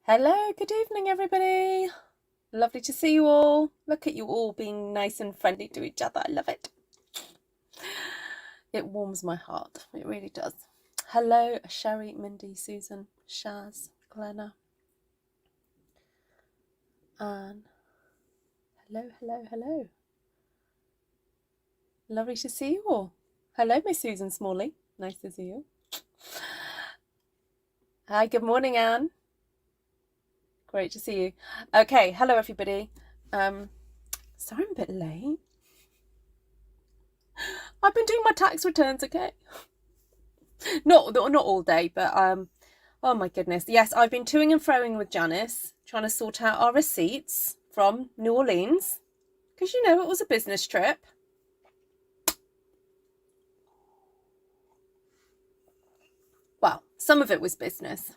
Hello, good evening, everybody. Lovely to see you all. Look at you all being nice and friendly to each other. I love it. It warms my heart. It really does. Hello, Sherry, Mindy, Susan, Shaz, Glenna, Anne. Hello. Lovely to see you all. Hello, Miss Susan Smalley. Nice to see you. Hi, good morning, Anne. Great to see you. Okay, hello everybody. Sorry I'm a bit late. I've been doing my tax returns, okay? Not all day, but oh my goodness. Yes, I've been toing and froing with Janice, trying to sort out our receipts from New Orleans. Because you know, it was a business trip. Well, some of it was business.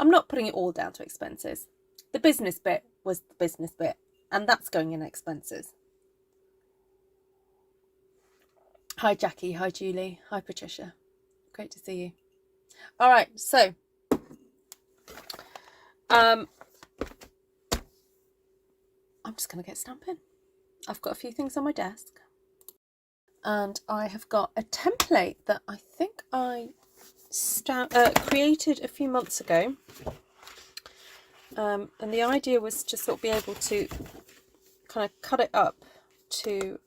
I'm not putting it all down to expenses. The business bit was the business bit, and that's going in expenses. Hi Jackie, hi Julie, hi Patricia. Great to see you. All right, so I'm just going to get stamping. I've got a few things on my desk, and I have got a template that I think I created a few months ago, and the idea was to sort of be able to kind of cut it up to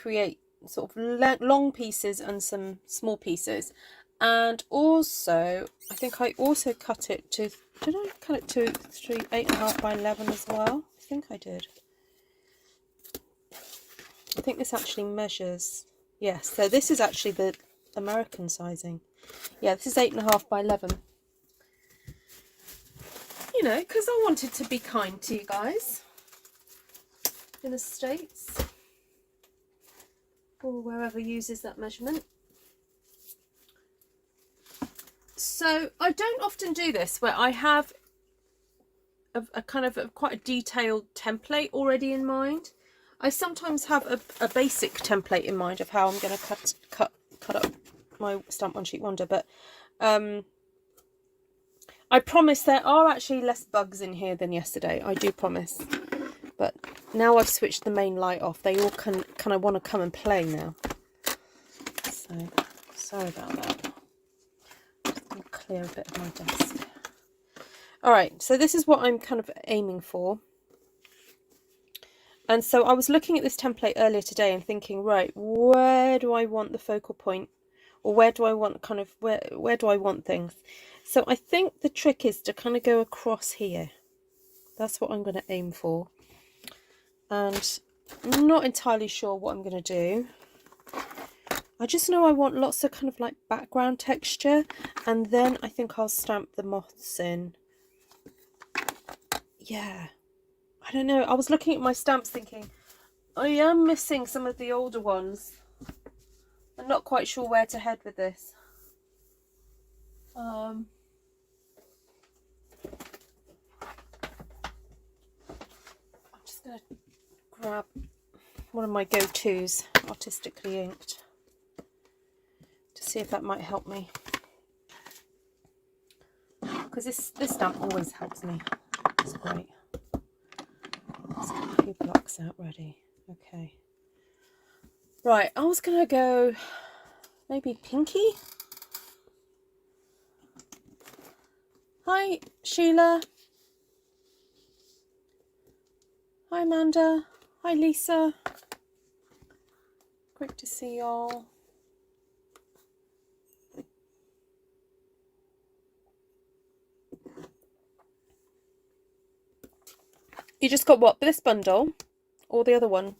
create sort of long pieces and some small pieces. And also I think I also cut it to, did I cut it to 8.5 by 11 as well? I think I did. I think this actually measures, yes, so this is actually the American sizing. Yeah, this is 8.5 by 11. You know, because I wanted to be kind to you guys in the States, or wherever uses that measurement. So I don't often do this where I have a kind of quite a detailed template already in mind. I sometimes have a basic template in mind of how I'm going to cut up my Stamp One Sheet Wonder, but I promise there are actually less bugs in here than yesterday. I do promise. But now I've switched the main light off, they all kind of want to come and play now. So sorry about that. Just going to clear a bit of my desk. All right, so this is what I'm kind of aiming for. And so I was looking at this template earlier today and thinking, right, where do I want the focal point? Or where do I want kind of, where do I want things? So I think the trick is to kind of go across here. That's what I'm going to aim for. And I'm not entirely sure what I'm going to do. I just know I want lots of kind of like background texture. And then I think I'll stamp the moths in. Yeah. I don't know. I was looking at my stamps thinking, I am missing some of the older ones. I'm not quite sure where to head with this. I'm just going to grab one of my go-tos, Artistically Inked, to see if that might help me. Because this stamp always helps me. It's great. Let's get a few blocks out ready. Okay. Right, I was going to go maybe pinky. Hi, Sheila. Hi, Amanda. Hi, Lisa. Great to see y'all. You just got what? This bundle or the other one?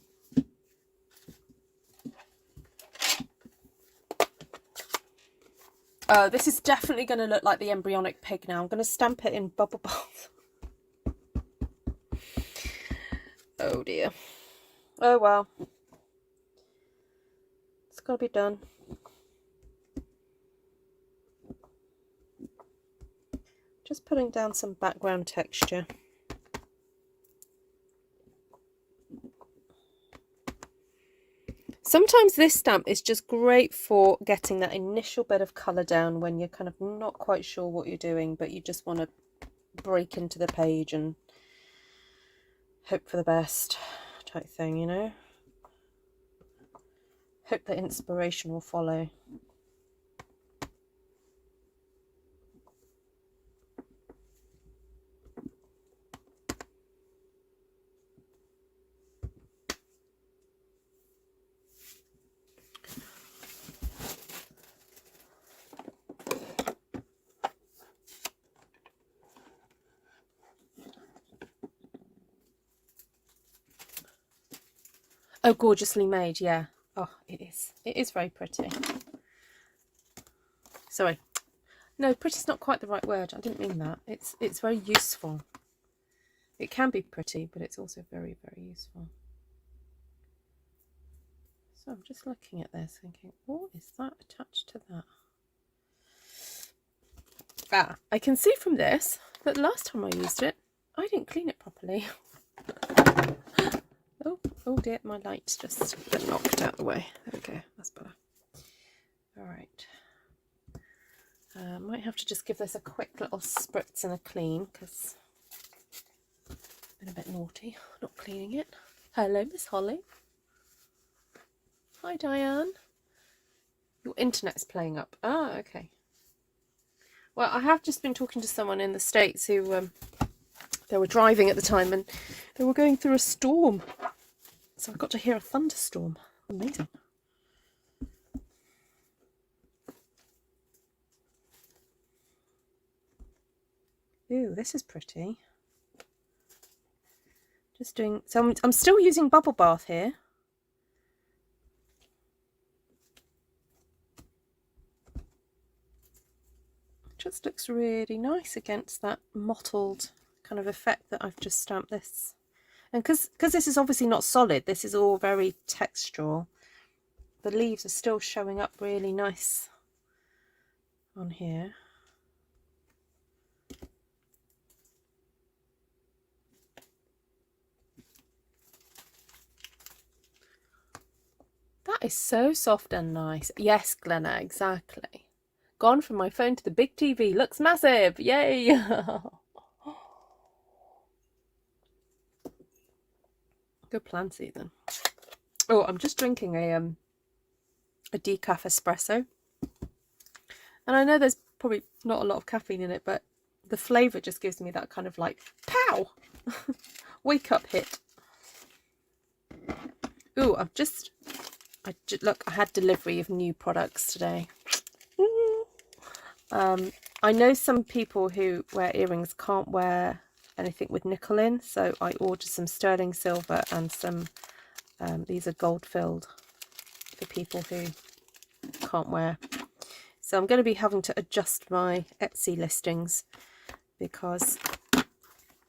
This is definitely going to look like the embryonic pig now. I'm going to stamp it in bubble bath. Oh dear. Oh well. It's got to be done. Just putting down some background texture. Sometimes this stamp is just great for getting that initial bit of colour down when you're kind of not quite sure what you're doing, but you just want to break into the page and hope for the best type thing, you know? Hope that inspiration will follow. Oh, gorgeously made, yeah. Oh, it is. It is very pretty. Sorry. No, pretty's not quite the right word. I didn't mean that. It's very useful. It can be pretty, but it's also very, very useful. So I'm just looking at this thinking, what is that attached to that? Ah, I can see from this that the last time I used it, I didn't clean it properly. Oh dear, my light's just been knocked out of the way. There we go, that's better. All right. Might have to just give this a quick little spritz and a clean because I've been a bit naughty not cleaning it. Hello, Miss Holly. Hi, Diane. Your internet's playing up. Ah, okay. Well, I have just been talking to someone in the States who they were driving at the time and they were going through a storm. So I got to hear a thunderstorm. Amazing. Ooh, this is pretty. Just doing, so I'm still using bubble bath here. Just looks really nice against that mottled kind of effect that I've just stamped this. And because this is obviously not solid, this is all very textural. The leaves are still showing up really nice on here. That is so soft and nice. Yes, Glenna, exactly. Gone from my phone to the big TV. Looks massive. Yay! Good plan, Susan. Oh, I'm just drinking a decaf espresso. And I know there's probably not a lot of caffeine in it, but the flavour just gives me that kind of like, pow! Wake up hit. Ooh, look, I had delivery of new products today. I know some people who wear earrings can't wear anything with nickel in, so I ordered some sterling silver and some, these are gold filled for people who can't wear. So I'm going to be having to adjust my Etsy listings because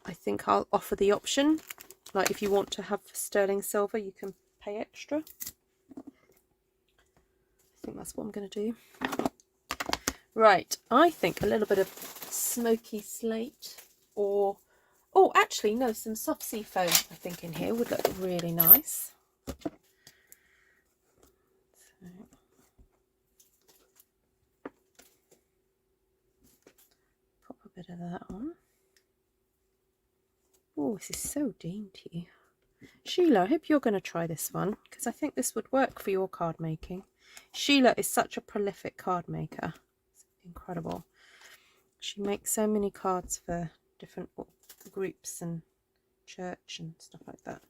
I think I'll offer the option, like if you want to have sterling silver, you can pay extra. I think that's what I'm going to do. Right, I think a little bit of Smoky Slate or, oh, actually, no, some soft sea foam, I think, in here would look really nice. So, pop a bit of that on. Oh, this is so dainty. Sheila, I hope you're going to try this one because I think this would work for your card making. Sheila is such a prolific card maker. Incredible. She makes so many cards for different groups and church and stuff like that,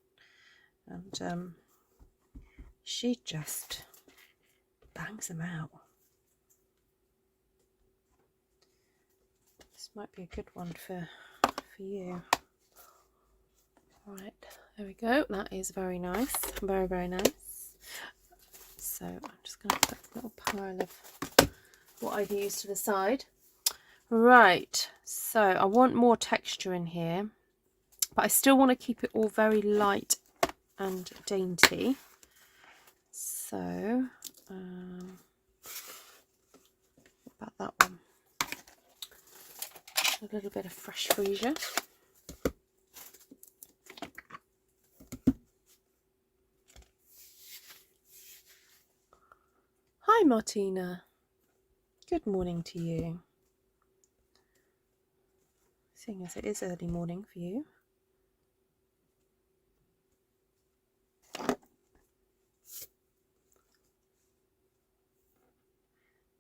and she just bangs them out. This might be a good one for you. All right, there we go. That is very nice, very, very nice. So I'm just going to put a little pile of what I've used to the side. Right, so I want more texture in here, but I still want to keep it all very light and dainty. So, what about that one? A little bit of fresh Freesia. Martina. Good morning to you. Seeing as it is early morning for you.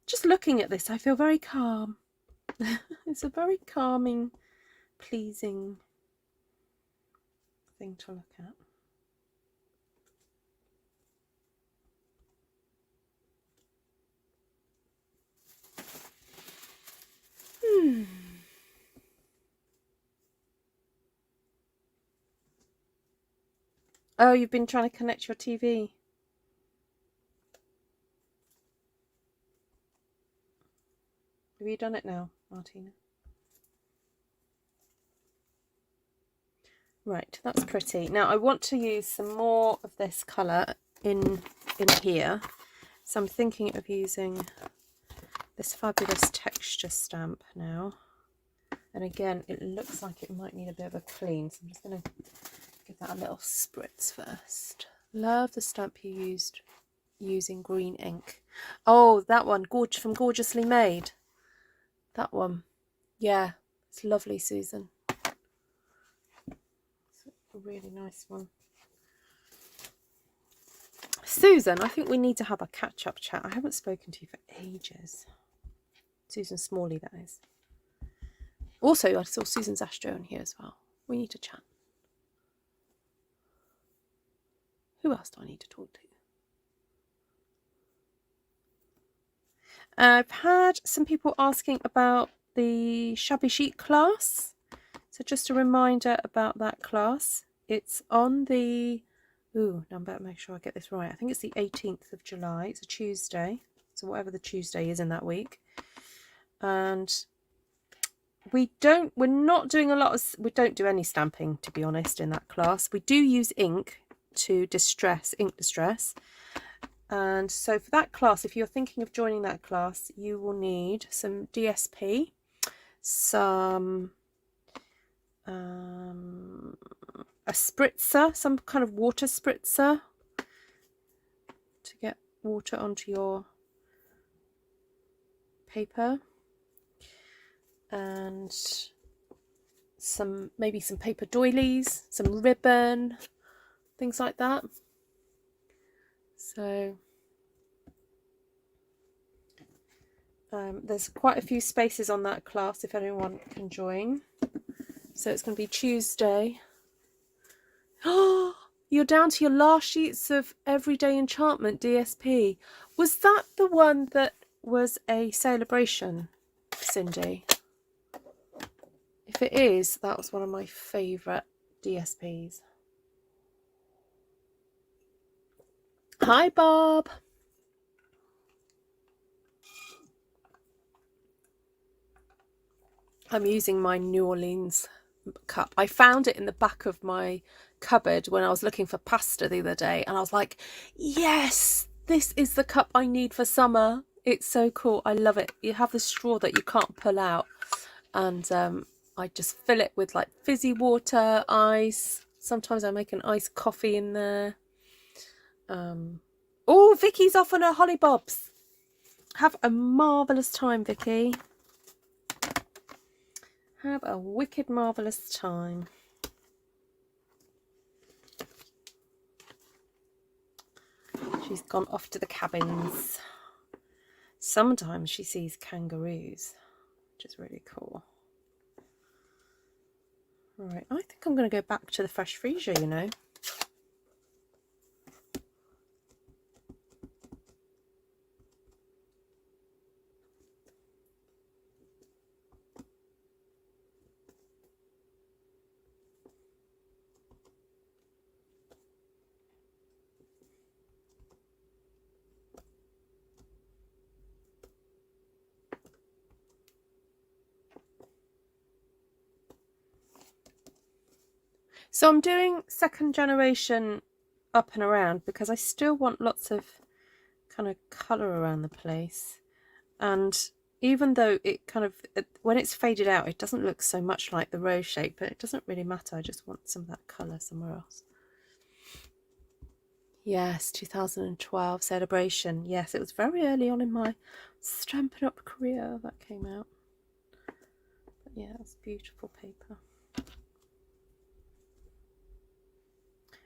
Just looking at this, I feel very calm. It's a very calming, pleasing thing to look at. Oh, you've been trying to connect your TV. Have you done it now, Martina? Right, that's pretty. Now I want to use some more of this colour in here. So I'm thinking of using this fabulous texture stamp now. And again, it looks like it might need a bit of a clean. So I'm just going to give that a little spritz first. Love the stamp you used using green ink. Oh, that one, from Gorgeously Made. That one. Yeah, it's lovely, Susan. It's a really nice one. Susan, I think we need to have a catch-up chat. I haven't spoken to you for ages. Susan Smalley, that is. Also, I saw Susan Zastro in here as well. We need to chat. Who else do I need to talk to? I've had some people asking about the Shabby Chic class. So just a reminder about that class. It's on the... Ooh, now I'm about to make sure I get this right. I think it's the 18th of July. It's a Tuesday. So whatever the Tuesday is in that week. And we don't do any stamping, to be honest, in that class. We do use ink to ink distress. And so for that class, if you're thinking of joining that class, you will need some DSP, some a spritzer, some kind of water spritzer to get water onto your paper, and maybe some paper doilies, some ribbon, things like that. So there's quite a few spaces on that class if anyone can join. So it's going to be Tuesday. Oh, you're down to your last sheets of Everyday Enchantment DSP. Was that the one that was a celebration, Cindy? If it is, that was one of my favourite DSPs. Hi, Bob. I'm using my New Orleans cup. I found it in the back of my cupboard when I was looking for pasta the other day, and I was like, yes, this is the cup I need for summer. It's so cool. I love it. You have the straw that you can't pull out, and I just fill it with like fizzy water, ice. Sometimes I make an iced coffee in there. Oh, Vicky's off on her hollybobs. Have a marvellous time, Vicky. Have a wicked marvellous time. She's gone off to the cabins. Sometimes she sees kangaroos, which is really cool. Right, I think I'm going to go back to the fresh Freesia, you know. So I'm doing second generation up and around because I still want lots of kind of colour around the place. And even though it kind of, when it's faded out, it doesn't look so much like the rose shape, but it doesn't really matter. I just want some of that colour somewhere else. Yes, 2012 celebration. Yes, it was very early on in my Stampin' Up career that came out. But yeah, it's beautiful paper.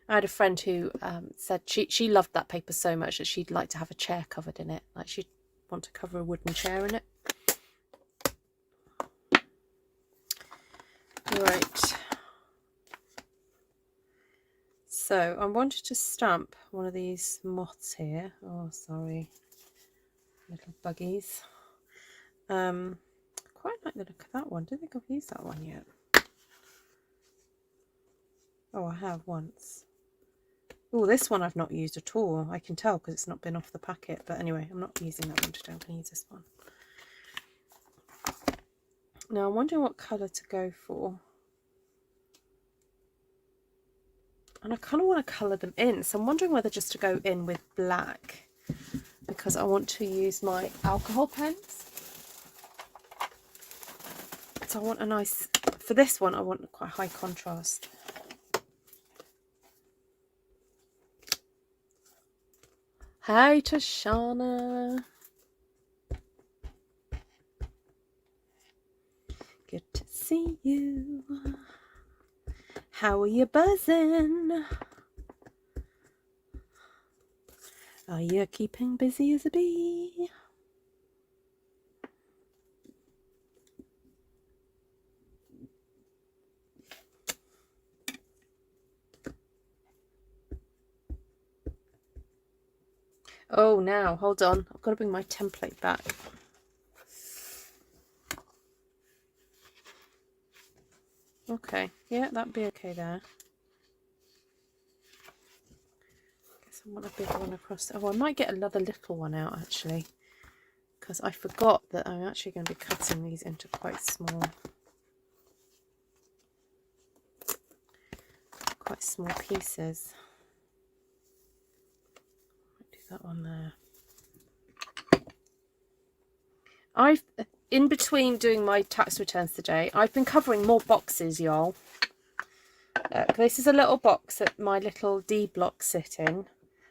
I had a friend who said she loved that paper so much that she'd like to have a chair covered in it. Like she'd want to cover a wooden chair in it. Right. So I wanted to stamp one of these moths here. Oh, sorry. Little buggies. Quite like the look of that one. Don't think I've used that one yet. Oh, I have once. Oh, this one I've not used at all. I can tell because it's not been off the packet. But anyway, I'm not using that one today. I'm going to use this one. Now, I'm wondering what colour to go for. And I kind of want to colour them in. So I'm wondering whether just to go in with black. Because I want to use my alcohol pens. So I want a nice... For this one, I want quite high contrast. Hi, Tashana. Good to see you. How are you buzzing? Are you keeping busy as a bee? Oh, now, hold on. I've got to bring my template back. Okay, yeah, that'd be okay there. Guess I want a big one across. Oh, I might get another little one out, actually. Because I forgot that I'm actually going to be cutting these into quite small pieces. Do that one there. In between doing my tax returns today, I've been covering more boxes, y'all. This is a little box that my little D block sit in,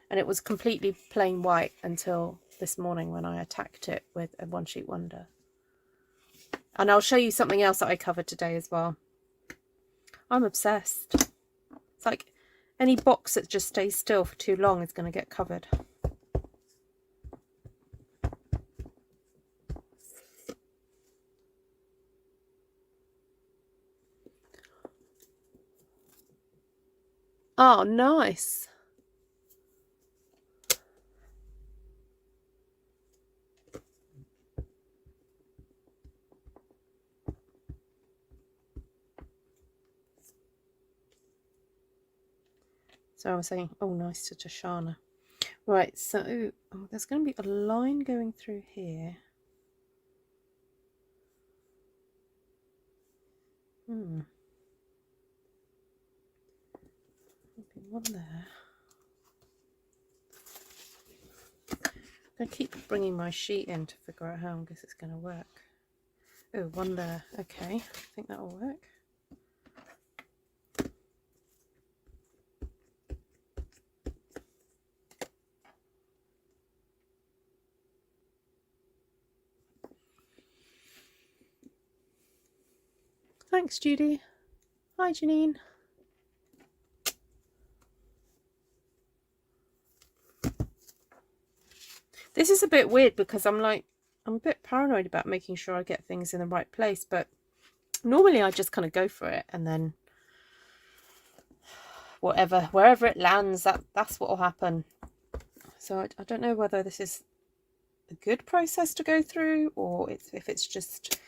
and it was completely plain white until this morning when I attacked it with a one sheet wonder. And I'll show you something else that I covered today as well. I'm obsessed. It's like any box that just stays still for too long is going to get covered. Oh, nice. So I was saying, oh, nice to Tashana. Right, so there's going to be a line going through here. Maybe one there. I'm going to keep bringing my sheet in to figure out how I guess it's going to work. Oh, one there. Okay, I think that will work. Thanks, Judy. Hi, Janine. This is a bit weird because I'm a bit paranoid about making sure I get things in the right place, but normally I just kind of go for it and then wherever it lands, that's what will happen. So I don't know whether this is a good process to go through or if it's just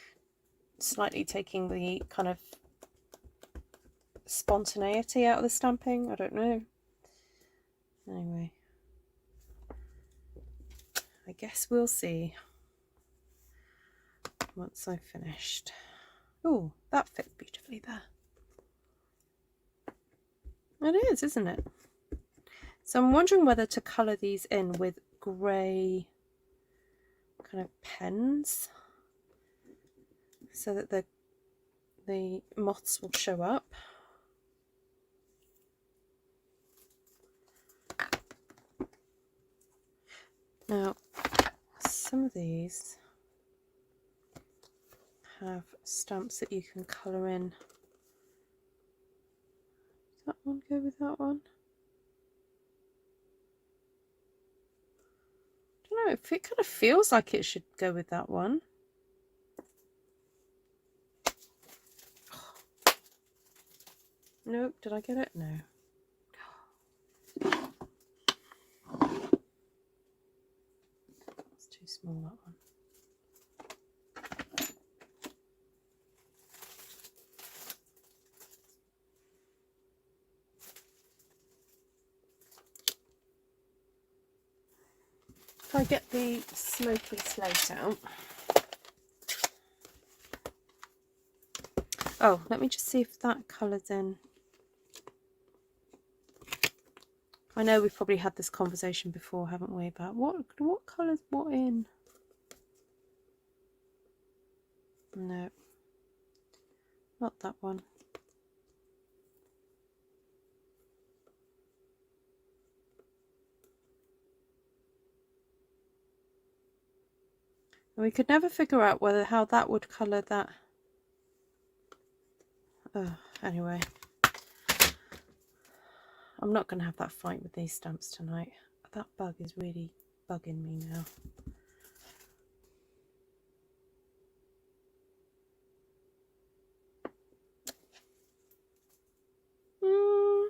slightly taking the kind of spontaneity out of the stamping. I don't know. Anyway, I guess we'll see once I've finished. Oh, that fits beautifully there. It is, isn't it? So I'm wondering whether to colour these in with grey kind of pens so that the moths will show up. Now, some of these have stamps that you can colour in. Does that one go with that one? I don't know, it kind of feels like it should go with that one. Nope, did I get it? No. It's too small, that one. If I get the Smoky Slate out. Oh, let me just see if that colours in. I know we've probably had this conversation before, haven't we, about what colours what in? No, not that one. And we could never figure out how that would colour that. Oh, anyway. I'm not going to have that fight with these stamps tonight. That bug is really bugging me now. I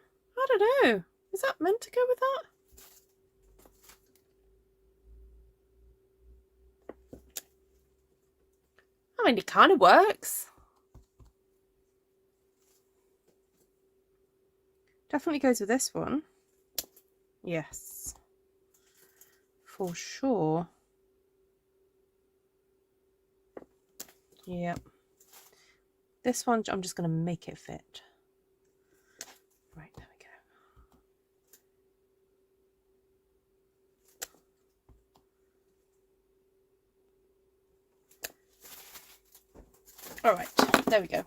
don't know. Is that meant to go with that? I mean, it kind of works. Definitely goes with this one. Yes. For sure. Yep. This one, I'm just going to make it fit. Right, there we go. All right, there we go.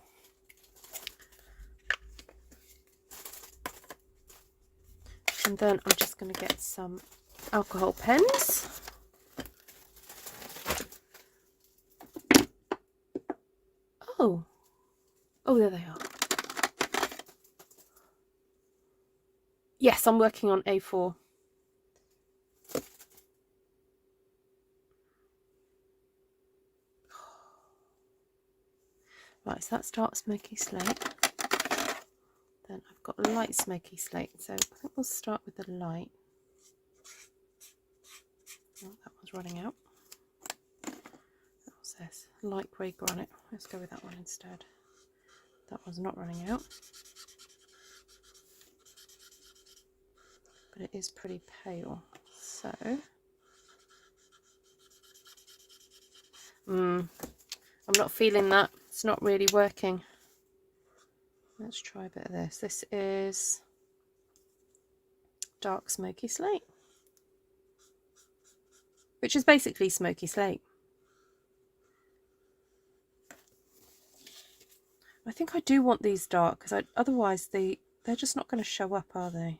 And then I'm just going to get some alcohol pens. Oh, there they are. Yes, I'm working on A4. Right, so that's dark Smoky Slate. Then I've got light Smoky Slate. So I think we'll start with the light. Oh, that one's running out. What's this? Light grey granite. Let's go with that one instead. That one's not running out. But it is pretty pale. So I'm not feeling that. It's not really working. Let's try a bit of this. This is dark Smoky Slate, which is basically Smoky Slate. I think I do want these dark because otherwise they're just not going to show up, are they?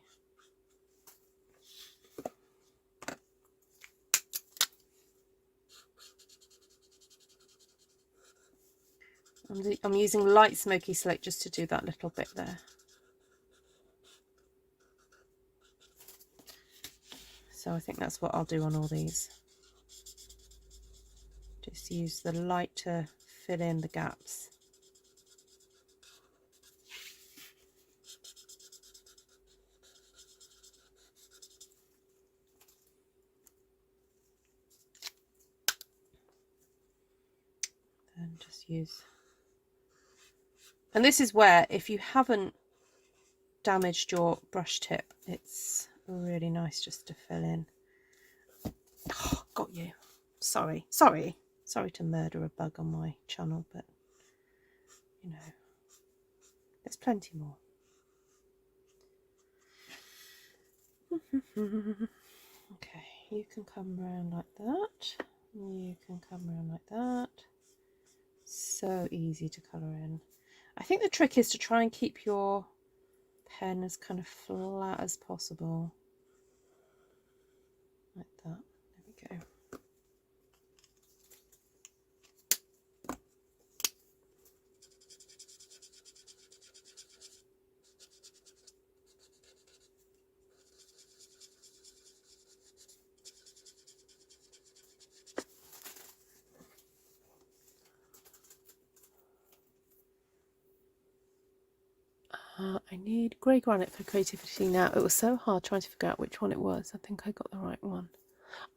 I'm using light Smoky Slate just to do that little bit there. So I think that's what I'll do on all these. Just use the light to fill in the gaps. And just use... And this is where, if you haven't damaged your brush tip, it's really nice just to fill in. Oh, got you. Sorry to murder a bug on my channel, but you know, there's plenty more. Okay, you can come around like that. You can come around like that. So easy to colour in. I think the trick is to try and keep your pen as kind of flat as possible. Like that. There we go. I need grey granite for creativity now. It was so hard trying to figure out which one it was. I think I got the right one.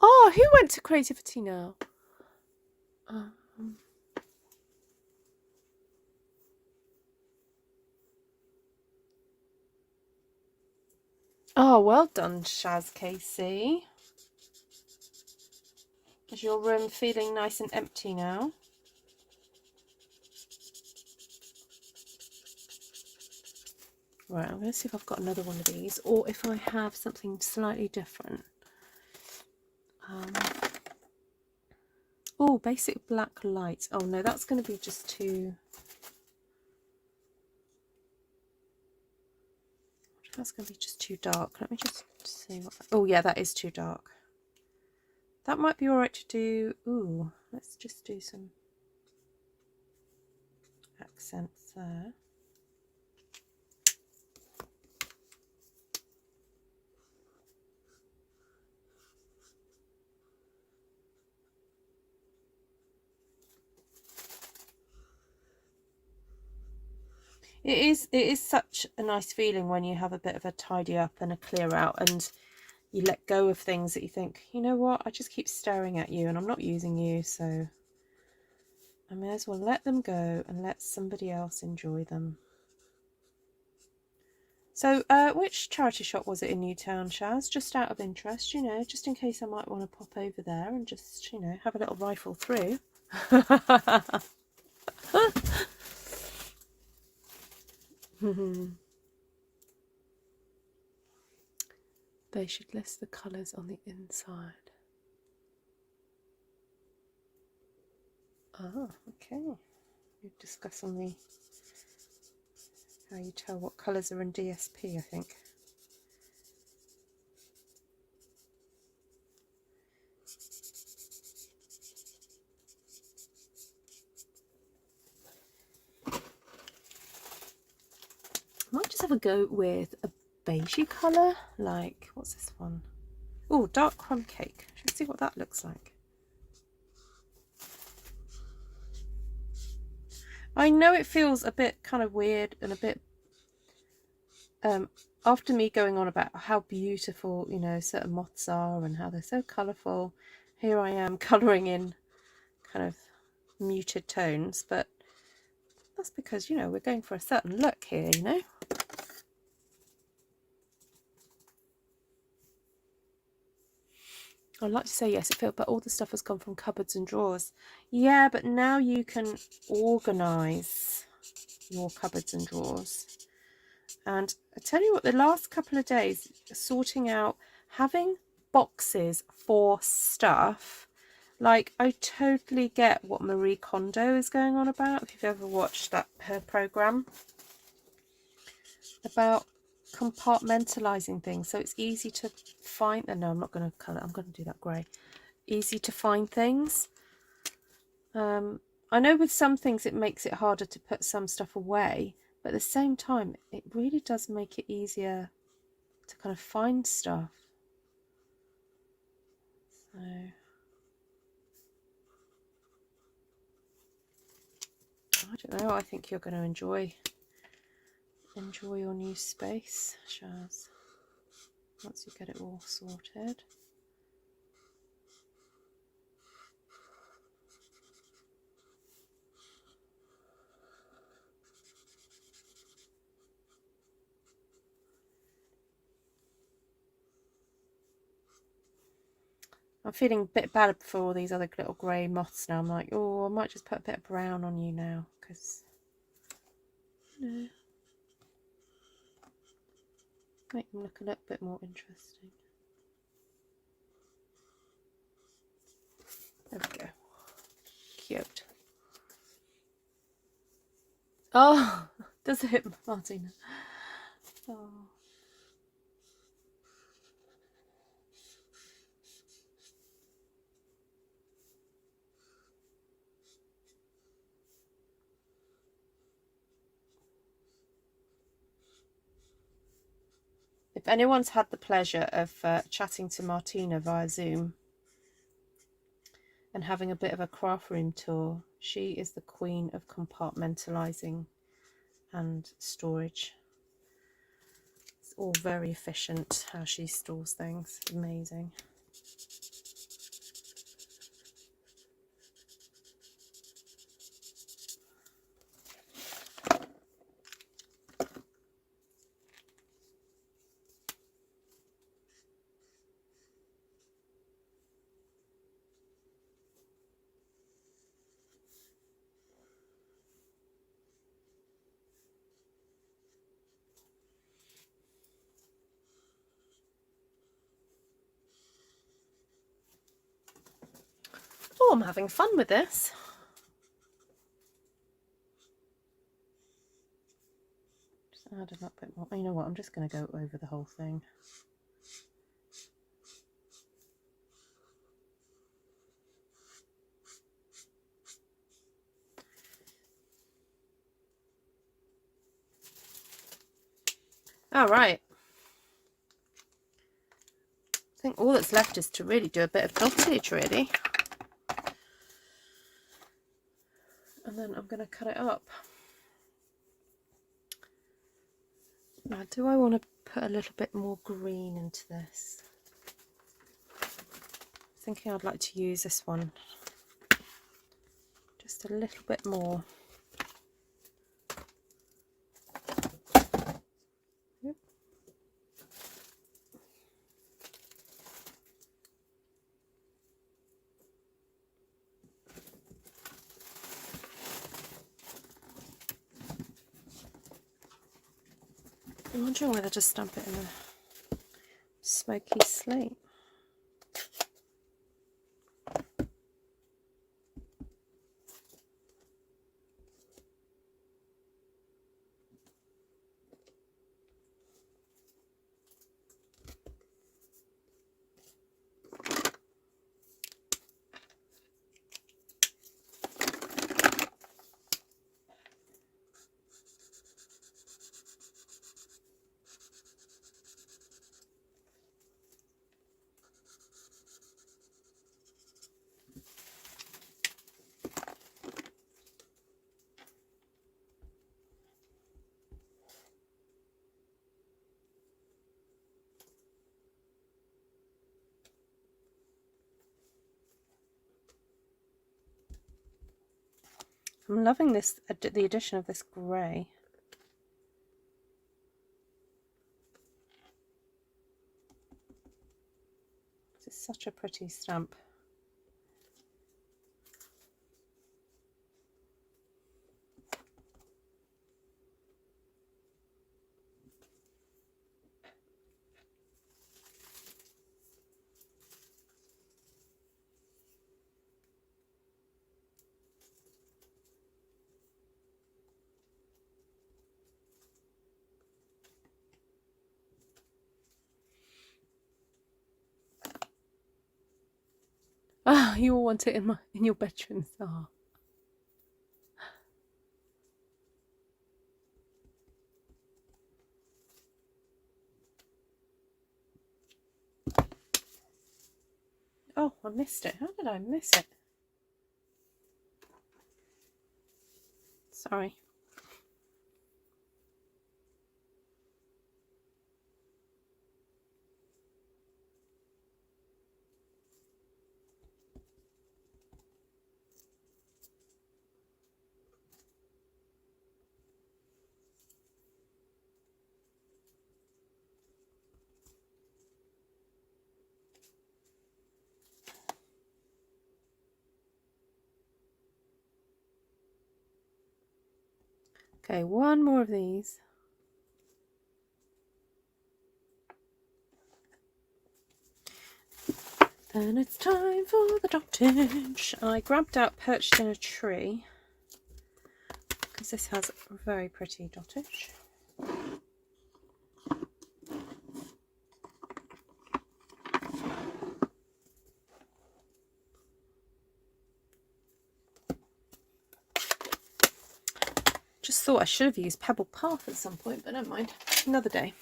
Oh, who went to creativity now? Oh, well done, Shaz Casey. Is your room feeling nice and empty now? Right, I'm going to see if I've got another one of these, or if I have something slightly different. Oh, basic black light. Oh no, that's going to be just too... That's going to be just too dark. Let me just see what... Oh yeah, that is too dark. That might be alright to do... Ooh, let's just do some accents there. It is such a nice feeling when you have a bit of a tidy up and a clear out, and you let go of things that you think, you know what, I just keep staring at you and I'm not using you, so I may as well let them go and let somebody else enjoy them. So which charity shop was it in Newtown, Shaz? Just out of interest, you know, just in case I might want to pop over there and just, you know, have a little rifle through. They should list the colours on the inside. Ah, okay. We're discussing how you tell what colours are in DSP, I think. I might just have a go with a beigey colour, like, what's this one? Oh, dark crumb cake. Let's see what that looks like. I know it feels a bit kind of weird and a bit, after me going on about how beautiful, you know, certain moths are and how they're so colourful, here I am colouring in kind of muted tones, but that's because, you know, we're going for a certain look here, you know. I'd like to say yes, it feels, but all the stuff has come from cupboards and drawers. Yeah, but now you can organise your cupboards and drawers. And I tell you what, the last couple of days, sorting out, having boxes for stuff, like, I totally get what Marie Kondo is going on about, if you've ever watched her program about compartmentalizing things, so it's easy to find. No, I'm not going to colour, I'm going to do that grey. Easy to find things. I know with some things it makes it harder to put some stuff away, but at the same time it really does make it easier to kind of find stuff. So I don't know, I think you're going to enjoy your new space, Shaz, once you get it all sorted. I'm feeling a bit bad for all these other little grey moths now. I'm like, oh, I might just put a bit of brown on you now, because, you know, make them look a little bit more interesting. There we go. Cute. Oh, does it hit Martina? Oh. If anyone's had the pleasure of chatting to Martina via Zoom and having a bit of a craft room tour, she is the queen of compartmentalizing and storage. all very efficient how she stores things. Amazing. Oh, I'm having fun with this. Just add a little bit more. You know what? I'm just going to go over the whole thing. All right. I think all that's left is to really do a bit of dottage, really. And then I'm going to cut it up. Now, do I want to put a little bit more green into this? I'm thinking I'd like to use this one just a little bit more. Yep. I'm wondering whether to stamp it in a Smoky Slate. I'm loving this, the addition of this grey. This is such a pretty stamp. Ah, you all want it in your bedrooms. Ah. Oh, I missed it. How did I miss it? Sorry. Okay, one more of these. Then it's time for the dottage. I grabbed out Perched in a Tree because this has a very pretty dottage. Just thought I should have used Pebble Path at some point, but never mind. Another day.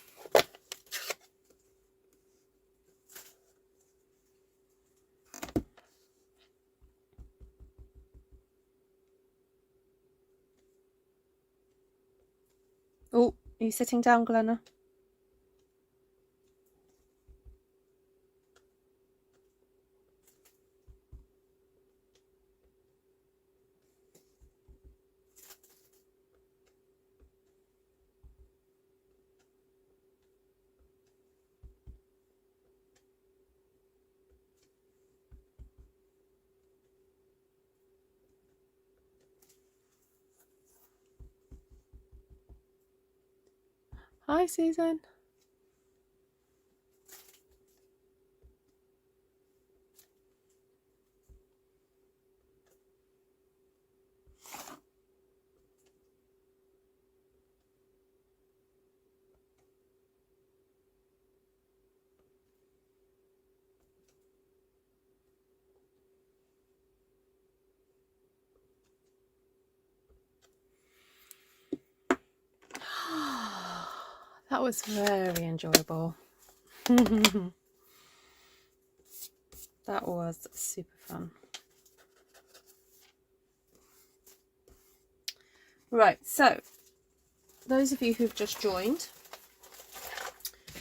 Oh, are you sitting down, Glenna? Hi, Susan. That was very enjoyable. That was super fun. Right, so those of you who've just joined,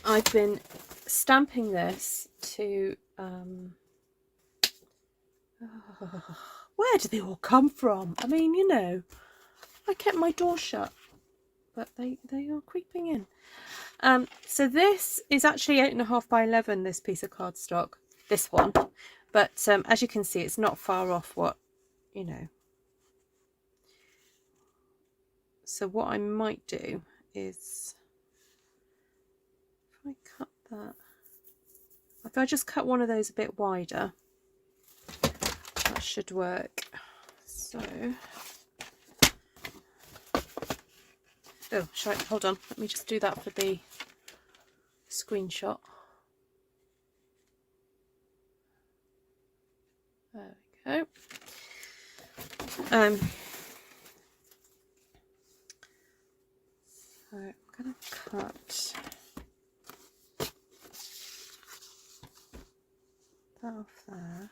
I've been stamping this to where do they all come from? I mean, you know, I kept my door shut, but they are creeping in. So this is actually 8.5 by 11, this piece of cardstock, this one, but as you can see, it's not far off what, you know. So what I might do is, if I cut that, if I just cut one of those a bit wider, that should work. So, oh, hold on, let me just do that for the screenshot. There we go. So I'm going to cut that off there.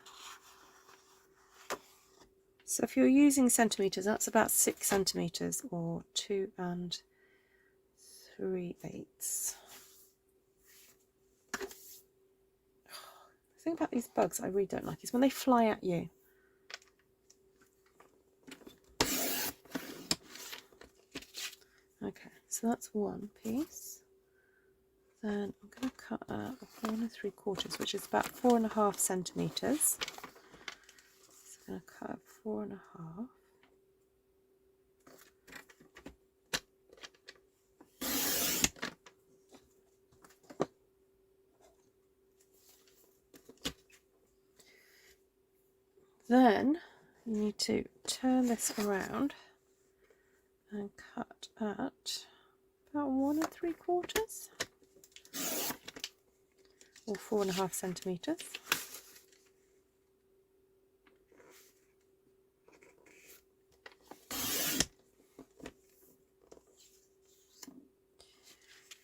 So if you're using centimetres, that's about 6 centimetres or 2 3/8. The thing about these bugs I really don't like is when they fly at you. Okay, so that's one piece. Then I'm going to cut out 4 3/4, which is about 4.5 centimetres. So I'm going to cut out 4.5. Then you need to turn this around and cut at about 1 3/4 or 4.5 centimetres.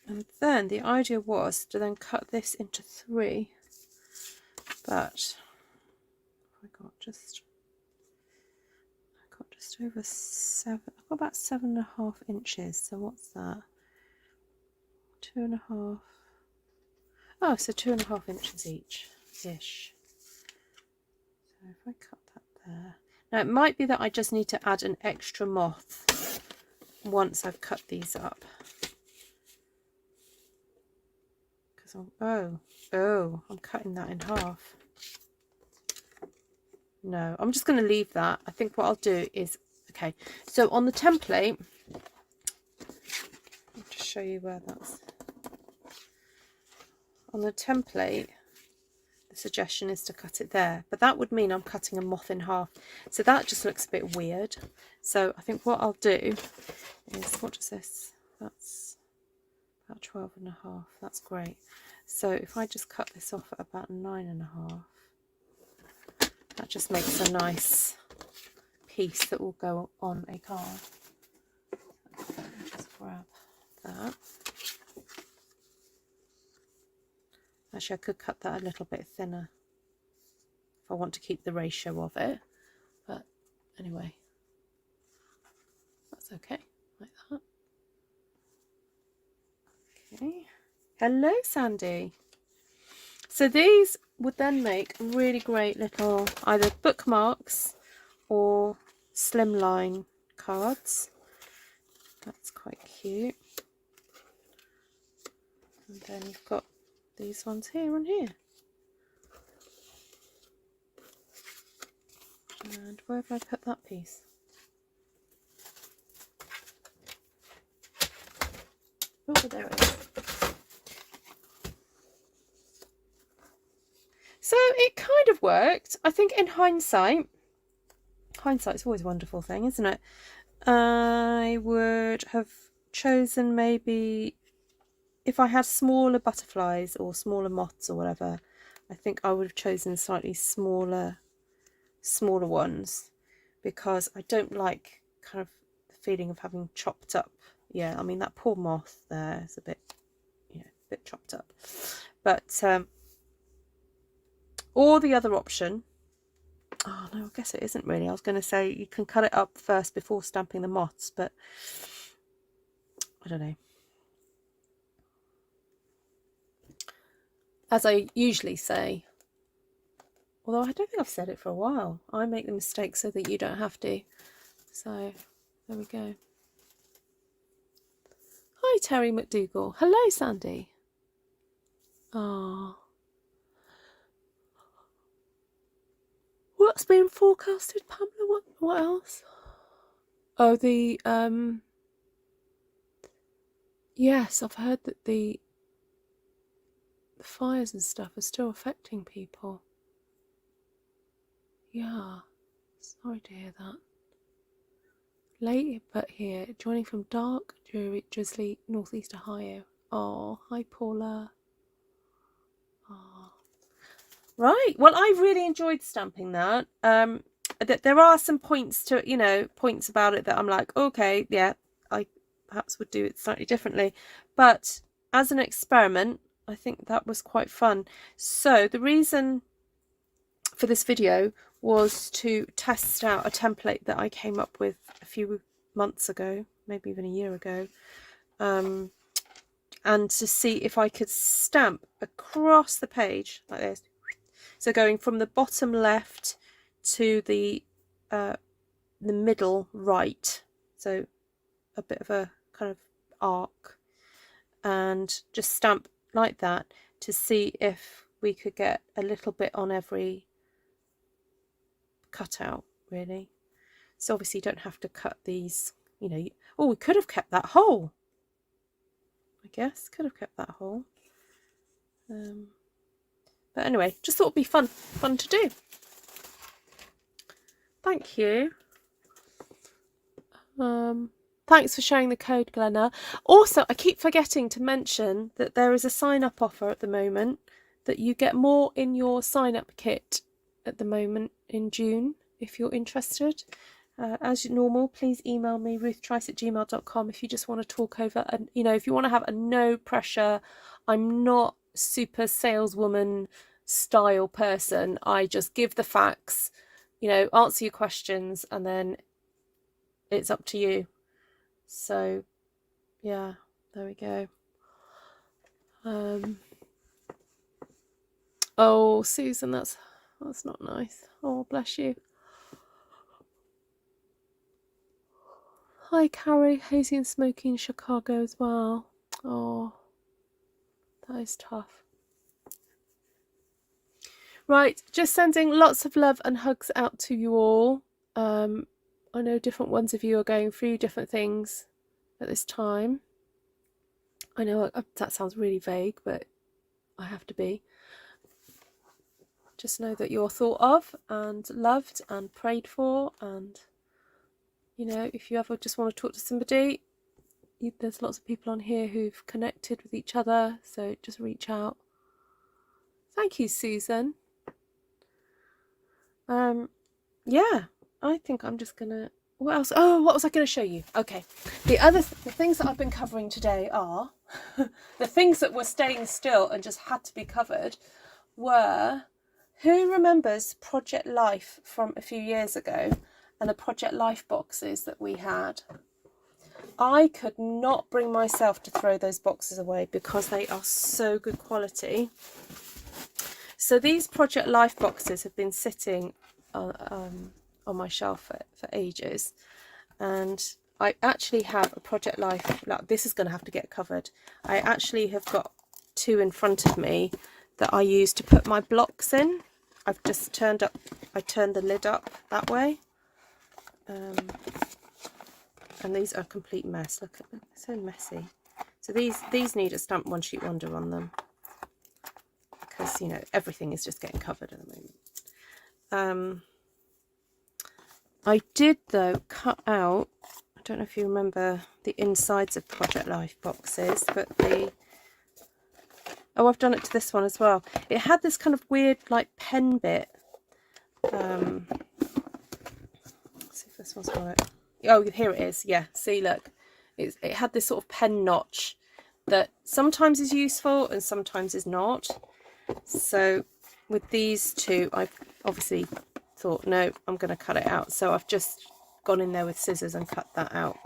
And then the idea was to then cut this into 3, but I got just over 7. I've got about 7.5 inches. So what's that? 2.5. Oh, so 2.5 inches each ish. So if I cut that there, now it might be that I just need to add an extra moth once I've cut these up. Because I'm cutting that in half. No, I'm just going to leave that. I think what I'll do is, okay, so on the template, I'll just show you where that's. On the template, the suggestion is to cut it there, but that would mean I'm cutting a moth in half. So that just looks a bit weird. So I think what I'll do is, what is this? That's about 12.5. That's great. So if I just cut this off at about 9.5, that just makes a nice piece that will go on a card. Just grab that. Actually, I could cut that a little bit thinner if I want to keep the ratio of it. But anyway, that's okay, like that. Okay. Hello, Sandy. So these would then make really great little either bookmarks or slimline cards. That's quite cute. And then you've got these ones here and here. And where have I put that piece? Oh, there it is. So it kind of worked. I think in hindsight's always a wonderful thing, isn't it? I would have chosen, maybe if I had smaller butterflies or smaller moths or whatever, I think I would have chosen slightly smaller ones, because I don't like kind of the feeling of having chopped up. Yeah, I mean, that poor moth there is a bit, you know, a bit chopped up. But or the other option, oh no, I guess it isn't really. I was going to say you can cut it up first before stamping the moths, but I don't know. As I usually say, although I don't think I've said it for a while, I make the mistake so that you don't have to. So there we go. Hi Terry McDougall. Hello Sandy. Ah. What's been forecasted, Pamela? What else? Oh, the yes, I've heard that the fires and stuff are still affecting people. Yeah, sorry to hear that. Late but here, joining from dark, dreary, drizzly northeast Ohio. Oh, hi Paula. Oh. Right, well, I really enjoyed stamping that. There are some points to, you know, points about it that I'm like, okay, yeah, I perhaps would do it slightly differently. But as an experiment, I think that was quite fun. So the reason for this video was to test out a template that I came up with a few months ago, maybe even a year ago, and to see if I could stamp across the page like this. So going from the bottom left to the middle right, so a bit of a kind of arc, and just stamp like that to see if we could get a little bit on every cutout, really. So obviously you don't have to cut these, you know. Oh, we could have kept that whole, I guess, could have kept that whole. But anyway, just thought it'd be fun to do. Thank you. Thanks for sharing the code, Glenna. Also, I keep forgetting to mention that there is a sign-up offer at the moment, that you get more in your sign-up kit at the moment in June, if you're interested. As normal, please email me, ruthtrice@gmail.com, if you just want to talk over, and you know, if you want to have a no pressure, I'm not super saleswoman style person. I just give the facts, you know, answer your questions, and then it's up to you. So yeah, there we go. Oh, Susan, that's not nice. Oh, bless you. Hi Carrie, Hazy and Smoky in Chicago as well. Oh, that is tough. Right, just sending lots of love and hugs out to you all. I know different ones of you are going through different things at this time. I know that sounds really vague, but I have to be. Just know that you're thought of and loved and prayed for, and you know, if you ever just want to talk to somebody, there's lots of people on here who've connected with each other, so just reach out. Thank you, Susan. Yeah, I think I'm just gonna, what else? Oh, what was I going to show you? Okay, the things that I've been covering today are the things that were staying still and just had to be covered were, who remembers Project Life from a few years ago and the Project Life boxes that we had? I could not bring myself to throw those boxes away because they are so good quality. So these Project Life boxes have been sitting on my shelf for ages, and I actually have a Project Life. Like, this is going to have to get covered. I actually have got two in front of me that I use to put my blocks in. I've just turned the lid up that way, and these are a complete mess. Look at them, so messy. So these need a Stampin' One Sheet Wonder on them, because, you know, everything is just getting covered at the moment. I did, though, cut out, I don't know if you remember the insides of Project Life boxes, but oh, I've done it to this one as well. It had this kind of weird, like, pen bit. Let's see if this one's got it. Oh, here it is. Yeah, see, look. It had this sort of pen notch that sometimes is useful and sometimes is not. So with these two, I've obviously thought, no, I'm going to cut it out. So I've just gone in there with scissors and cut that out.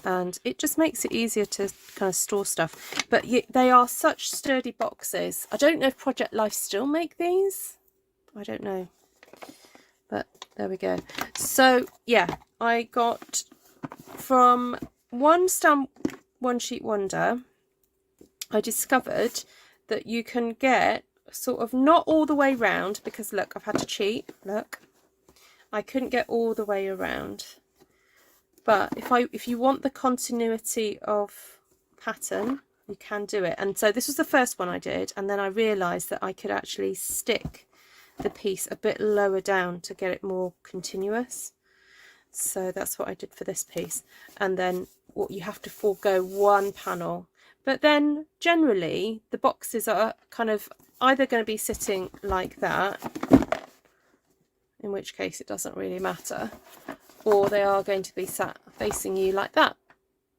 And it just makes it easier to kind of store stuff. But they are such sturdy boxes. I don't know if Project Life still make these. I don't know. But there we go. So yeah, I got from one Stampin' One Sheet Wonder, I discovered that you can get sort of not all the way round, because look, I've had to cheat. Look, I couldn't get all the way around. But if you want the continuity of pattern, you can do it. And so this was the first one I did, and then I realised that I could actually stick the piece a bit lower down to get it more continuous. So that's what I did for this piece. And then what you have to forego one panel. But then generally the boxes are kind of either going to be sitting like that, in which case it doesn't really matter, or they are going to be sat facing you like that.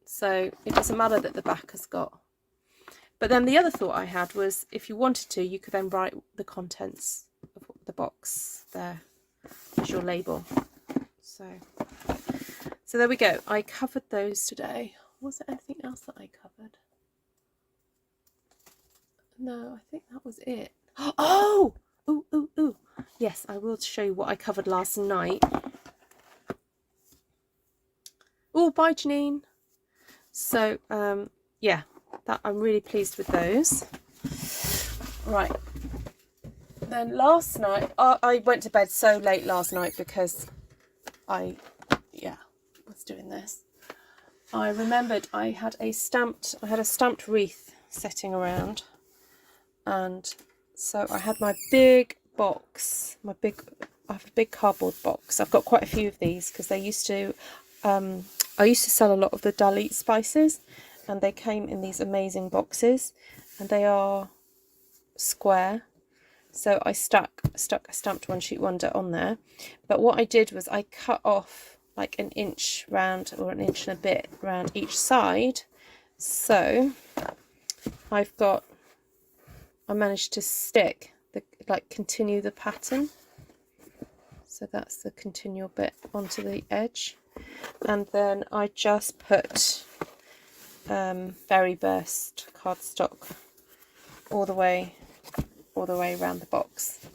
So it doesn't matter that the back has got. But then the other thought I had was, if you wanted to, you could then write the contents of the box there as your label. So there we go. I covered those today. Was there anything else that I covered? No, I think that was it. Oh! Ooh. Yes, I will show you what I covered last night. Oh, bye, Janine. So, yeah, that I'm really pleased with those. Right. Then last night, I went to bed so late last night because I was doing this. I remembered I had a stamped wreath sitting around, and so I had my big box, I have a big cardboard box. I've got quite a few of these because they used to, I used to sell a lot of the Delight spices, and they came in these amazing boxes, and they are square. So I stuck a Stampin' One Sheet Wonder on there. But what I did was I cut off like an inch round, or an inch and a bit round each side. So I managed to stick continue the pattern. So that's the continual bit onto the edge. And then I just put Berry Burst cardstock all the way around the box,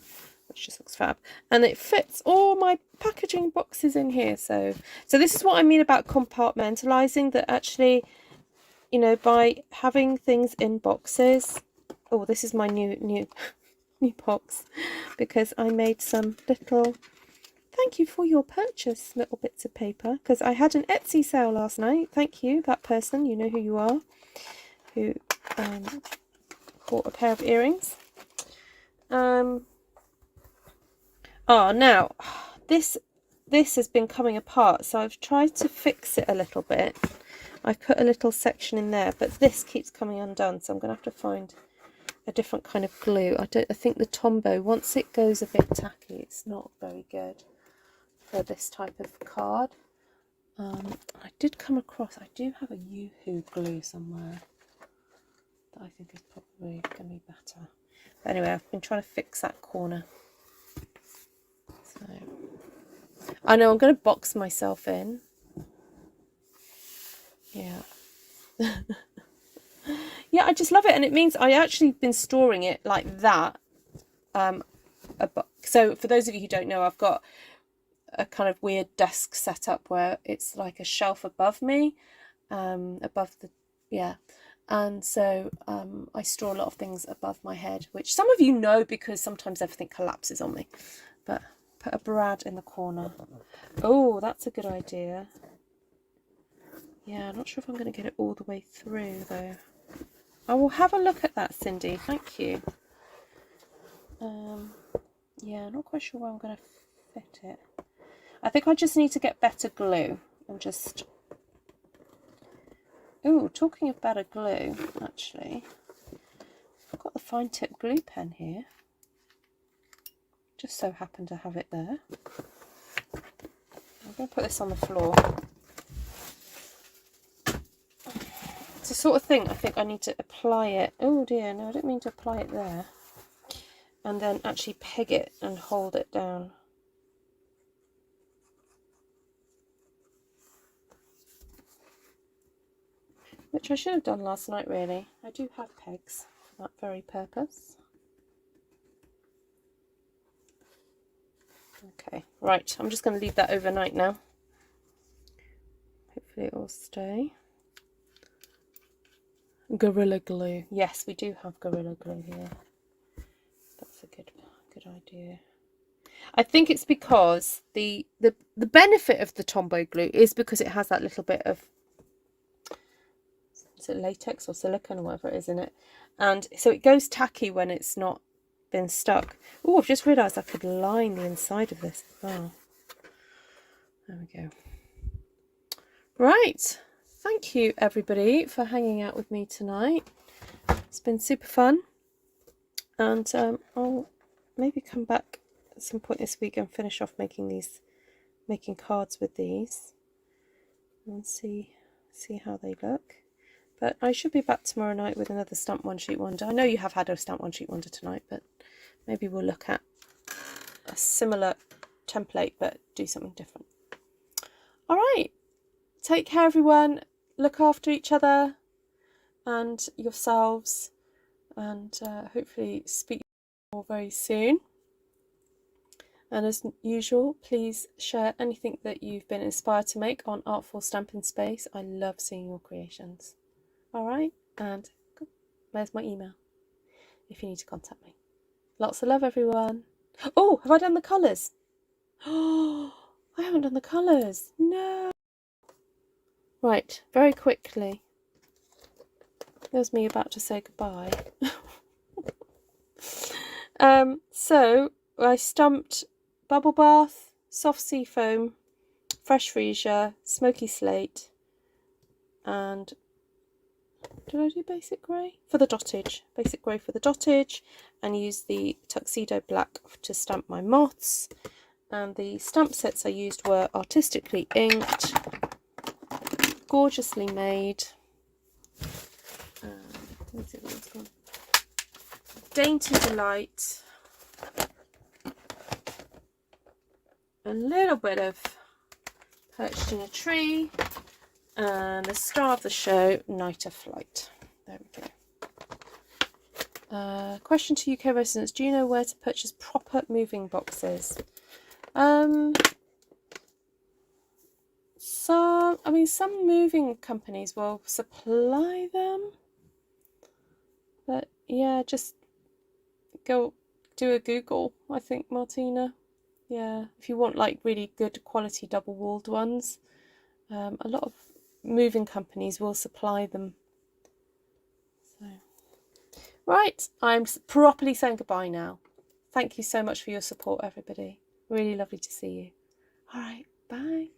which just looks fab, and it fits all my packaging boxes in here. So this is what I mean about compartmentalizing, that actually, you know, by having things in boxes. Oh, this is my new box, because I made some little thank you for your purchase little bits of paper, because I had an Etsy sale last night. Thank you, that person, you know who you are, who bought a pair of earrings. Now this has been coming apart, so I've tried to fix it a little bit. I've put a little section in there, but this keeps coming undone, so I'm gonna have to find a different kind of glue. I think the Tombow, once it goes a bit tacky, it's not very good for this type of card. I did come across, I do have a Yoo-hoo glue somewhere that I think is probably going to be better. But anyway, I've been trying to fix that corner. So I know I'm going to box myself in. Yeah. Yeah, I just love it, and it means I actually been storing it like that. So for those of you who don't know, I've got a kind of weird desk setup where it's like a shelf above me, above the, yeah. And so I store a lot of things above my head, which some of you know because sometimes everything collapses on me. But put a brad in the corner. Oh, that's a good idea. Yeah, I'm not sure if I'm going to get it all the way through though. I will have a look at that, Cindy. Thank you. Yeah, not quite sure where I'm going to fit it. I think I just need to get better glue and just... Oh, talking of better glue, actually, I've got the fine tip glue pen here. Just so happen to have it there. I'm going to put this on the floor. It's the sort of thing I think I need to apply it. Oh dear, no, I didn't mean to apply it there. And then actually peg it and hold it down. Which I should have done last night, really. I do have pegs for that very purpose. Okay, right, I'm just going to leave that overnight now. Hopefully it will stay. Gorilla Glue. Yes, we do have Gorilla Glue here. That's a good idea. I think it's because the benefit of the Tombow glue is because it has that little bit of, is it latex or silicone or whatever it is in it, and so it goes tacky when it's not been stuck. Oh, I've just realised I could line the inside of this. Oh, there we go. Right, thank you everybody for hanging out with me tonight. It's been super fun, and I'll maybe come back at some point this week and finish off making cards with these and see how they look. But I should be back tomorrow night with another Stamp One Sheet Wonder. I know you have had a Stamp One Sheet Wonder tonight, but maybe we'll look at a similar template but do something different. All right, take care everyone, look after each other and yourselves, and hopefully speak to you all very soon. And as usual, please share anything that you've been inspired to make on Artful Stampin Space. I love seeing your creations. All right, and there's my email if you need to contact me. Lots of love, everyone. Oh, have I done the colours? Oh, I haven't done the colours. No. Right, very quickly. There's me about to say goodbye. So I stamped Bubble Bath, Soft Sea Foam, Fresh Freesia, Smoky Slate, and did I do Basic Grey? For the dottage. Basic Grey for the dottage, and use the Tuxedo Black to stamp my moths. And the stamp sets I used were Artistically inked, gorgeously made. Let me see what it's gone. Dainty Delight. A little bit of Perched in a Tree, and the star of the show, Night of Flight. There we go. Question to UK residents: do you know where to purchase proper moving boxes? Some moving companies will supply them, but yeah, just go do a Google, I think, Martina. Yeah, if you want like really good quality double-walled ones, a lot of moving companies will supply them. So, right, I'm properly saying goodbye now. Thank you so much for your support, everybody. Really lovely to see you. All right, bye.